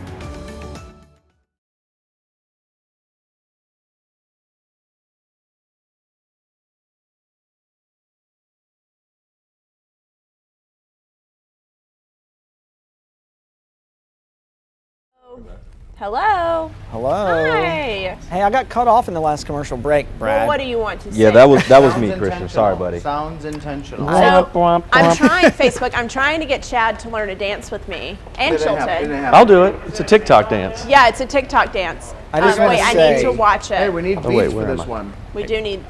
Hello. Hello. Hi. Hey, I got cut off in the last commercial break, Brad. Well, what do you want to say? Yeah, that was me, Christian. Sorry, buddy. Sounds intentional. So, I'm trying, Facebook, I'm trying to get Chad to learn to dance with me. And Chilton. I'll do it. It's a TikTok dance. Yeah, it's a TikTok dance. I just wait, I need to watch it. Hey, we need beats for this one. We do need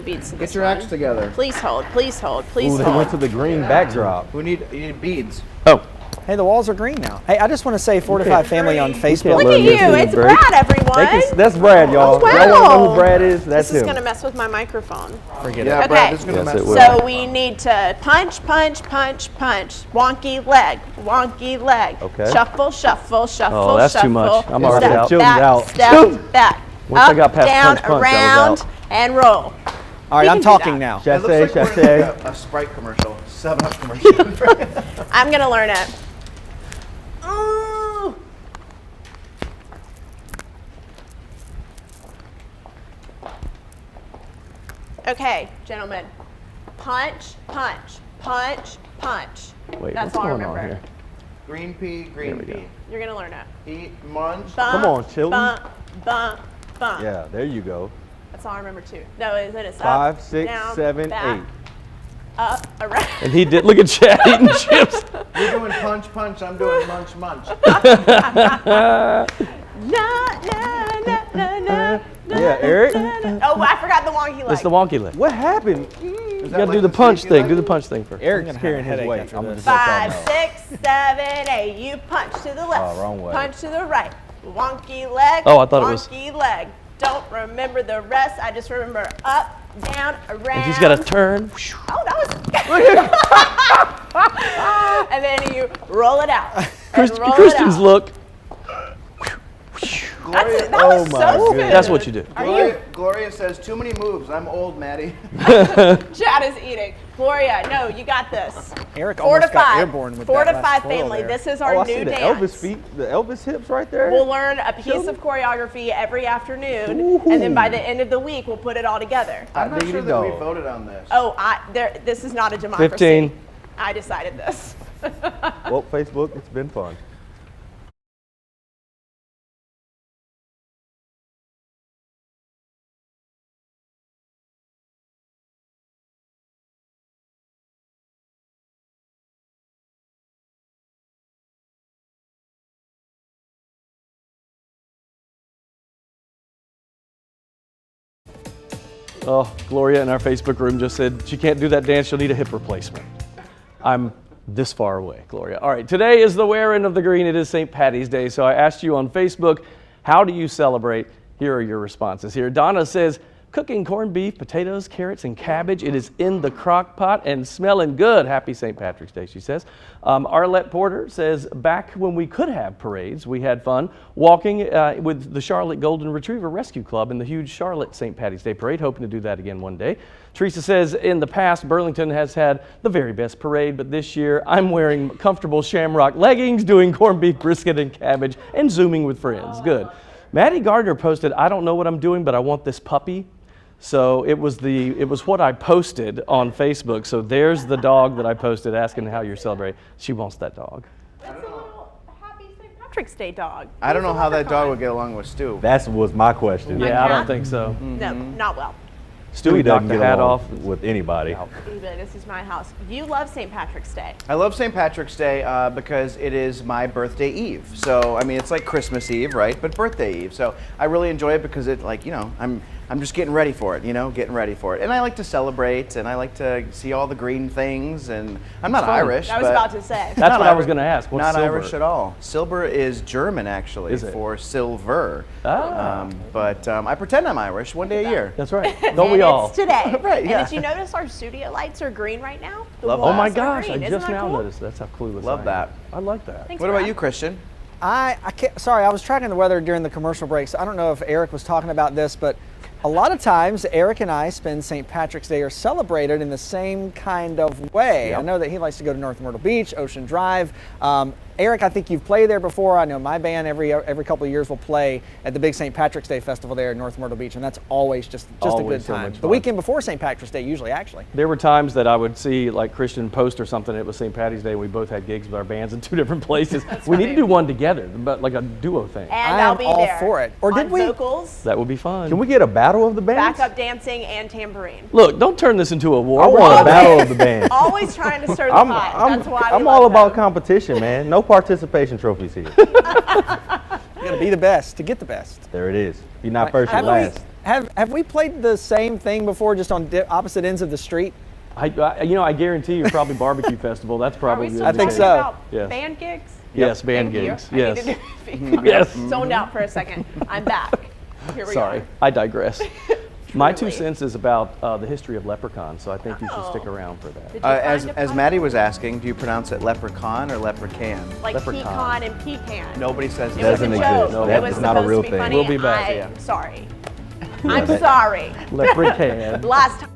beats for this Get your acts together. Please hold, please hold, please Ooh, hold. they went to the green backdrop. You need beads. Oh. Hey, the walls are green now. Hey, I just want to say Fortified Family on Facebook. Look at you, it's Brad, everyone. That's Brad, y'all. Oh, wow. Y'all want to know who Brad is? That's This is him. going to mess with my microphone. Forget Yeah, it. Brad, this is going to mess with So we need to punch, punch, punch, punch. Wonky leg, wonky leg. Okay. Shuffle, shuffle, shuffle, Oh, that's shuffle. too much. I'm already Step out. back, out. step back. Once I Up, got past down, punch, punch, I was around, out. and roll. All right, We I'm can do talking that. now. It Chasse, looks like we're in chasse. a Sprite commercial, 7-Up commercial. I'm going to learn it. Ooh. Okay, gentlemen. Punch, punch, punch, punch. Wait, That's what's all I going on remember. here? Green pea, green There we pea. go. You're gonna learn it. Eat, munch. Bump, Come on, Chilton. Bump, bump, bump. Yeah, there you go. That's all I remember too. No, is it? It's 5, up, 6, down, 7, back, 8. up, around. And he did. Look at Chad eating chips. You're doing punch, punch. I'm doing munch, munch. Na, na, na, na, na. Yeah, Eric. Oh, I forgot the wonky leg. It's the wonky leg. What happened? You gotta do the punch thing. Do the punch thing first. Eric's carrying his weight. I'm gonna just let y'all 5, know. 6, 7, 8. You punch to the left. Oh, wrong way. Punch to the right. Wonky leg. Oh, I thought it was- Wonky leg. Don't remember the rest. I just remember up, down, around. And he's got to turn. Oh, that was. And then you roll it out. And roll it Christian's out. look. Gloria, That was so good. That's what you do. Gloria says, too many moves. I'm old, Maddie. Chad is eating. Gloria, no, you got this. Eric 4 to almost got 5. airborne with 4 that to last 5 twirl family. there. This is our I new see the dance. Elvis feet, the Elvis hips right there. We'll learn a piece of choreography every afternoon, and then by the end of the week, we'll put it all together. I'm not diggity sure that we dog. voted on this. Oh, this is not a democracy. 15. I decided this. Well, Facebook, it's been fun. Oh, Gloria in our Facebook room just said she can't do that dance. She'll need a hip replacement. I'm this far away, Gloria. All right, today is the wearing of the green. It is St. Patty's Day. So I asked you on Facebook, how do you celebrate? Here are your responses here. Donna says, cooking corned beef, potatoes, carrots, and cabbage. It is in the crock pot and smelling good. Happy St. Patrick's Day, she says. Arlette Porter says, back when we could have parades, we had fun walking with the Charlotte Golden Retriever Rescue Club in the huge Charlotte St. Patty's Day parade. Hoping to do that again one day. Teresa says, in the past, Burlington has had the very best parade, but this year I'm wearing comfortable shamrock leggings, doing corned beef, brisket, and cabbage, and Zooming with friends. Good. Maddie Gardner posted, I don't know what I'm doing, but I want this puppy. So it was what I posted on Facebook. So there's the dog that I posted asking how you're celebrating. She wants that dog. That's a little happy St. Patrick's Day dog. I don't know how that dog would get along with Stu. That was my question. Yeah, I don't think so. No, not well. Stewie knocked doesn't the get hat along off. with anybody. This is my house. You love St. Patrick's Day. I love St. Patrick's Day because it is my birthday eve. So, I mean, it's like Christmas Eve, right? But birthday eve. So I really enjoy it because it, like, you know, I'm just getting ready for it, you know, getting ready for it. And I like to celebrate and I like to see all the green things. And I'm not Irish. I was but about to say. That's what I was going to ask. What's not silver? Irish at all. Silver is German, actually, Is it? for silver. Ah. But I pretend I'm Irish one day a year. That's right. Don't we And all? it's today. Right, yeah. And did you notice our studio lights are green right now? The Love walls Oh my are gosh, green. I Isn't just that now cool? noticed. That's how clueless Love I am. that. I like that. Thanks, What about Brad. you, Christian? I can't, sorry, I was tracking the weather during the commercial breaks. I don't know if Eric was talking about this, but a lot of times Eric and I spend St. Patrick's Day or celebrate it in the same kind of way. I know that he likes to go to North Myrtle Beach, Ocean Drive. Eric, I think you've played there before. I know my band every couple of years will play at the big St. Patrick's Day festival there in North Myrtle Beach, and that's always just a Always good so time. much The fun. weekend before St. Patrick's Day, usually, actually. There were times that I would see like Christian post or something. It was St. Patty's Day. We both had gigs with our bands in 2 different places. We need to do one together, but like a duo thing. And I I'll am be all there. for it. Or did on we? vocals, That would be fun. Can we get a battle of the bands? backup dancing, and tambourine. Look, don't turn this into a war. I want a Always. battle of the bands. Always trying to stir the pot. That's why we I'm love all about them. competition, man. No participation trophies here. You got to be the best to get the best. There it is. If you're not first, you're Have last. have we played the same thing before, just on opposite ends of the street? I guarantee you probably barbecue festival. That's Are probably we still I think talking so. about Yes. band gigs? Yes, band Thank you. gigs. I Yes. needed to be Yes. zoned out for a second. I'm back. Here we Sorry, are. I digress. My 2 Truly. cents is about the history of Leprechauns, so I think you should stick Oh. around for that. Did you As find a as pun? Maddie was asking, do you pronounce it leprechaun or leprechaun? Like Leprechaun. pecan and pecan. Nobody says It was a Doesn't joke. exist. No, it that was is not a supposed real to be thing. funny. We'll be back, I'm yeah. sorry. I'm sorry. Leprechaun. Last time.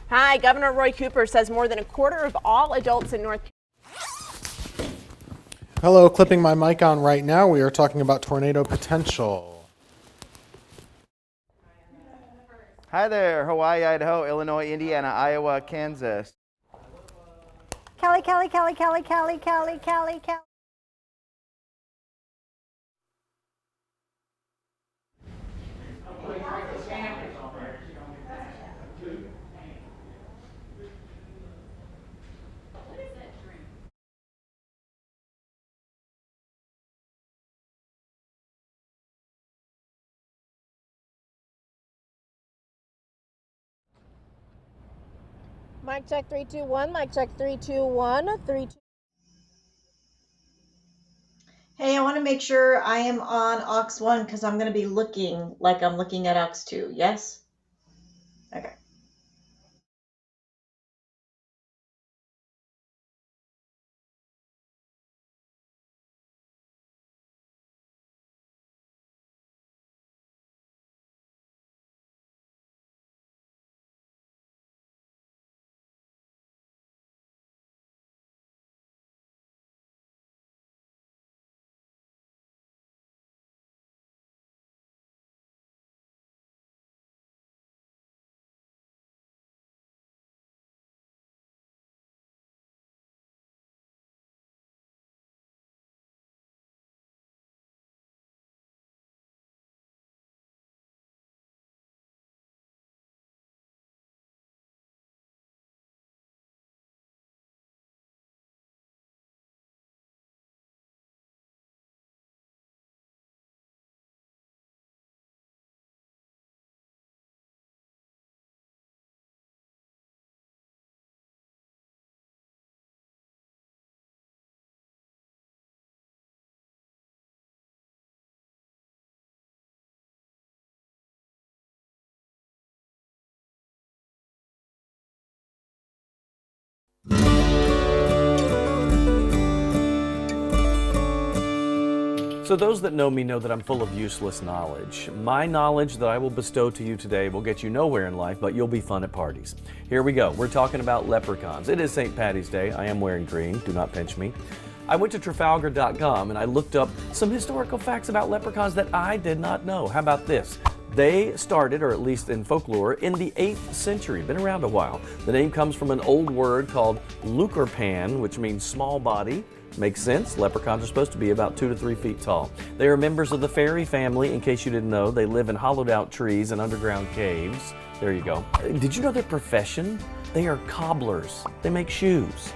Hi, Governor Roy Cooper says more than a quarter of all adults in North Hello, clipping my mic on right now. We are talking about tornado potential. Hi there, Hawaii, Idaho, Illinois, Indiana, Iowa, Kansas. Cali, Cali, Cali, Cali, Cali, Cali, Cali, Cali. Mic check 321. Mic check 321. 3. Hey, I want to make sure I am on aux 1 because I'm going to be looking like I'm looking at aux 2. Yes? Okay. So those that know me know that I'm full of useless knowledge. My knowledge that I will bestow to you today will get you nowhere in life, but you'll be fun at parties. Here we go. We're talking about leprechauns. It is St. Patty's Day. I am wearing green. Do not pinch me. I went to Trafalgar.com and I looked up some historical facts about leprechauns that I did not know. How about this? They started, or at least in folklore, in the 8th century. Been around a while. The name comes from an old word called lukerpan, which means small body. Makes sense. Leprechauns are supposed to be about 2 to 3 feet tall. They are members of the fairy family, in case you didn't know. They live in hollowed out trees and underground caves. There you go. Did you know their profession? They are cobblers. They make shoes.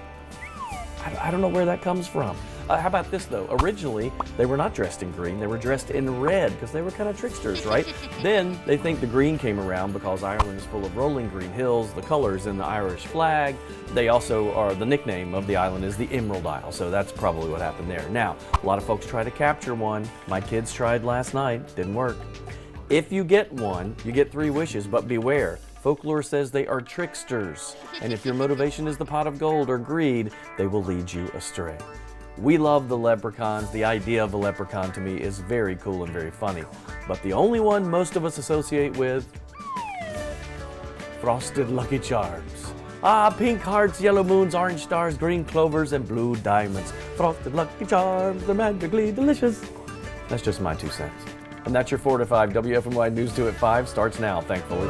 I don't know where that comes from. How about this though? Originally, they were not dressed in green, they were dressed in red because they were kind of tricksters, right? Then they think the green came around because Ireland is full of rolling green hills, the colors in the Irish flag. They also are, the nickname of the island is the Emerald Isle, so that's probably what happened there. Now, a lot of folks try to capture one. My kids tried last night, didn't work. If you get one, you get 3 wishes, but beware. Folklore says they are tricksters, and if your motivation is the pot of gold or greed, they will lead you astray. We love the leprechauns. The idea of a leprechaun to me is very cool and very funny. But the only one most of us associate with frosted Lucky Charms. Ah, pink hearts, yellow moons, orange stars, green clovers, and blue diamonds. Frosted Lucky Charms are magically delicious. That's just my 2 cents. And that's your 4 to 5 WFMY News 2 at 5 starts now, thankfully.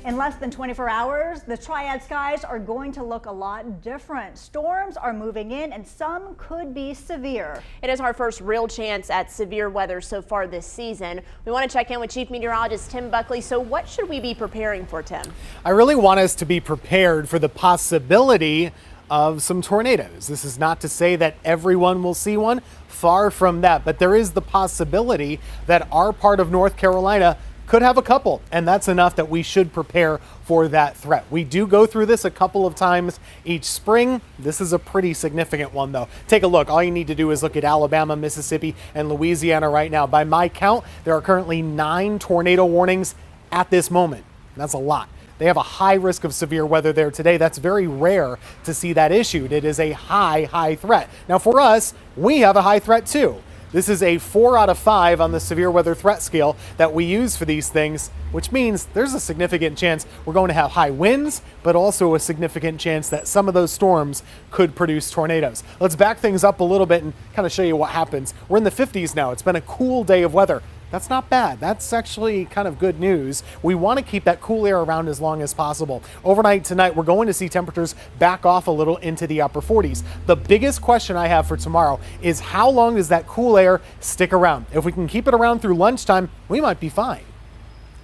In less than 24 hours, the Triad skies are going to look a lot different. Storms are moving in and some could be severe. It is our first real chance at severe weather so far this season. We want to check in with Chief Meteorologist Tim Buckley. So what should we be preparing for, Tim? I really want us to be prepared for the possibility of some tornadoes. This is not to say that everyone will see one, far from that, but there is the possibility that our part of North Carolina could have a couple, and that's enough that we should prepare for that threat. We do go through this a couple of times each spring. This is a pretty significant one though. Take a look. All you need to do is look at Alabama, Mississippi, and Louisiana right now. By my count, there are currently 9 tornado warnings at this moment. That's a lot. They have a high risk of severe weather there today. That's very rare to see that issued. It is a high threat. Now for us, we have a high threat too. This is a 4 out of 5 on the severe weather threat scale that we use for these things, which means there's a significant chance we're going to have high winds, but also a significant chance that some of those storms could produce tornadoes. Let's back things up a little bit and kind of show you what happens. We're in the 50s now. It's been a cool day of weather. That's not bad. That's actually kind of good news. We want to keep that cool air around as long as possible. Overnight tonight, we're going to see temperatures back off a little into the upper 40s. The biggest question I have for tomorrow is how long does that cool air stick around? If we can keep it around through lunchtime, we might be fine.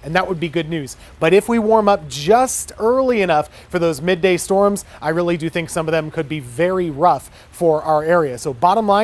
And that would be good news. But if we warm up just early enough for those midday storms, I really do think some of them could be very rough for our area. So bottom line,